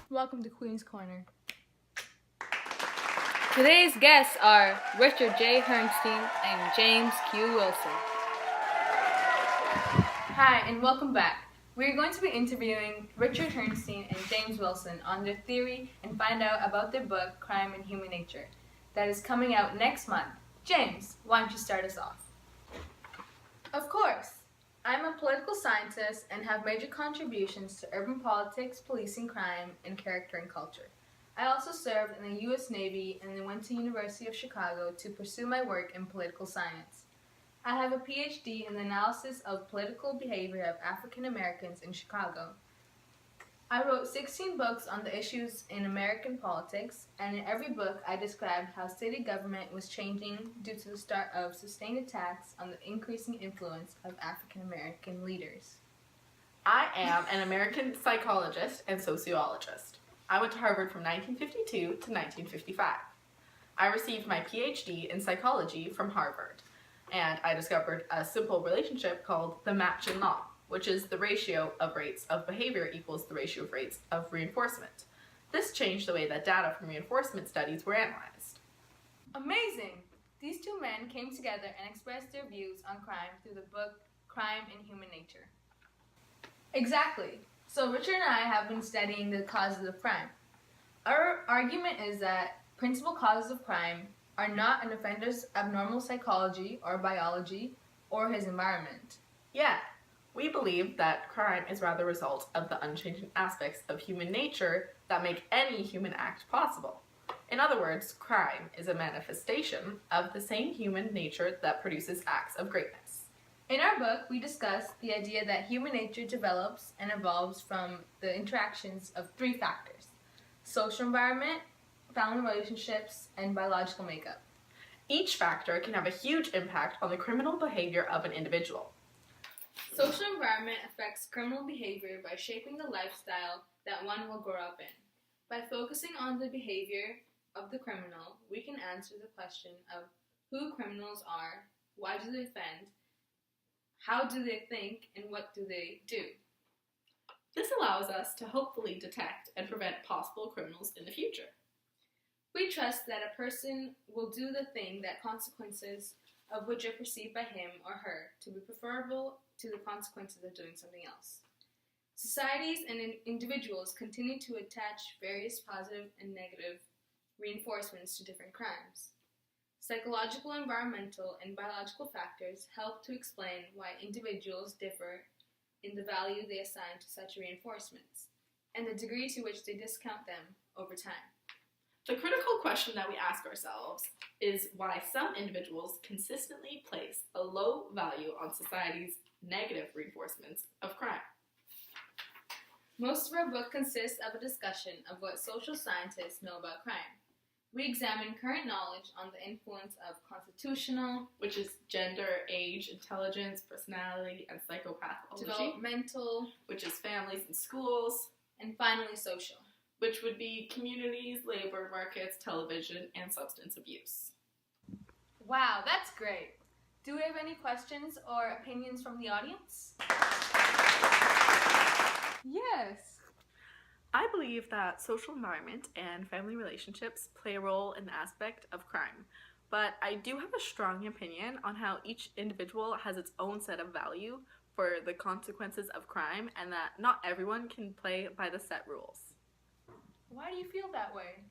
Welcome to Queen's Corner. Today's guests are Richard J. Herrnstein and James Q. Wilson. Hi, and welcome back. We're going to be interviewing Richard Herrnstein and James Wilson on their theory and find out about their book, Crime and Human Nature, that is coming out next month. James, why don't you start us off? Of course. I'm a political scientist and have major contributions to urban politics, policing crime, and character and culture. I also served in the U.S. Navy and then went to University of Chicago to pursue my work in political science. I have a PhD in the analysis of political behavior of African Americans in Chicago. I wrote 16 books on the issues in American politics, and in every book I described how state government was changing due to the start of sustained attacks on the increasing influence of African American leaders. I am an American psychologist and sociologist. I went to Harvard from 1952 to 1955. I received my PhD in psychology from Harvard, and I discovered a simple relationship called the Matchin law, which is the ratio of rates of behavior equals the ratio of rates of reinforcement. This changed the way that data from reinforcement studies were analyzed. Amazing! These two men came together and expressed their views on crime through the book Crime and Human Nature. Exactly. So Richard and I have been studying the causes of crime. Our argument is that principal causes of crime are not an offender's abnormal psychology or biology or his environment. Yeah. We believe that crime is rather a result of the unchanging aspects of human nature that make any human act possible. In other words, crime is a manifestation of the same human nature that produces acts of greatness. In our book, we discuss the idea that human nature develops and evolves from the interactions of three factors: social environment, family relationships, and biological makeup. Each factor can have a huge impact on the criminal behavior of an individual. Social environment affects criminal behavior by shaping the lifestyle that one will grow up in. By focusing on the behavior of the criminal, we can answer the question of who criminals are, why do they offend, how do they think, and what do they do. This allows us to hopefully detect and prevent possible criminals in the future. We trust that a person will do the thing that consequences of which are perceived by him or her to be preferable to the consequences of doing something else. Societies and individuals continue to attach various positive and negative reinforcements to different crimes. Psychological, environmental, and biological factors help to explain why individuals differ in the value they assign to such reinforcements, and the degree to which they discount them over time. The critical question that we ask ourselves is why some individuals consistently place a low value on society's negative reinforcements of crime. Most of our book consists of a discussion of what social scientists know about crime. We examine current knowledge on the influence of constitutional, which is gender, age, intelligence, personality, and psychopathology. Developmental, which is families and schools. And finally social, which would be communities, labor markets, television, and substance abuse. Wow, that's great. Do we have any questions or opinions from the audience? Yes. I believe that social environment and family relationships play a role in the aspect of crime, but I do have a strong opinion on how each individual has its own set of value for the consequences of crime and that not everyone can play by the set rules. Why do you feel that way?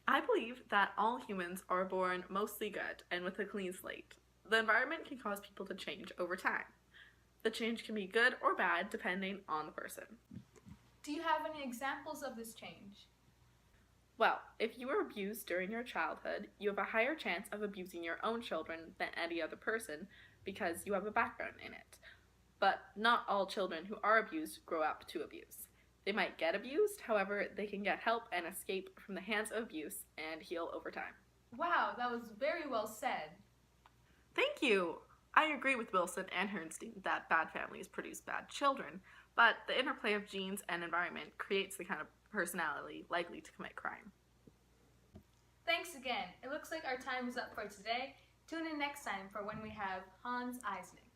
I believe that all humans are born mostly good and with a clean slate. The environment can cause people to change over time. The change can be good or bad depending on the person. Do you have any examples of this change? Well, if you were abused during your childhood, you have a higher chance of abusing your own children than any other person because you have a background in it. But not all children who are abused grow up to abuse. They might get abused, however, they can get help and escape from the hands of abuse and heal over time. Wow, that was very well said. Thank you! I agree with Wilson and Herrnstein that bad families produce bad children, but the interplay of genes and environment creates the kind of personality likely to commit crime. Thanks again. It looks like our time is up for today. Tune in next time for when we have Hans Eisning.